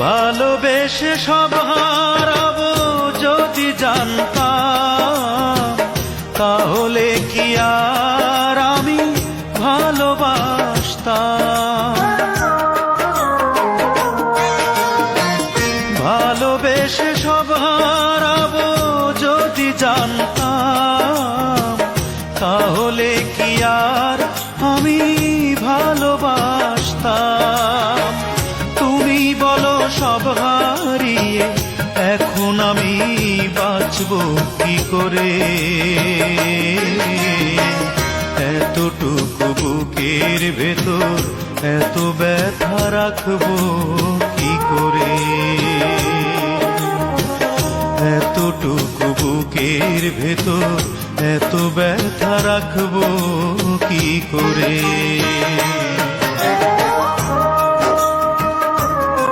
ভালোবেসে সব হারাবো যদি জানতাম, তাহলে কি আর আমি ভালোবাসতাম? ভালোবেসে সব হারাবো যদি জানতাম, তাহলে কি আর আমি ভালোবাসতাম? তুমি বলো সব হারিয়ে এখন আমি বাঁচবো কি করে? এতটুকু বুকের ভেতর এত ব্যথা রাখবো কি করে? এতটুকু বুকের ভেতর এত ব্যথা রাখবো কি করে?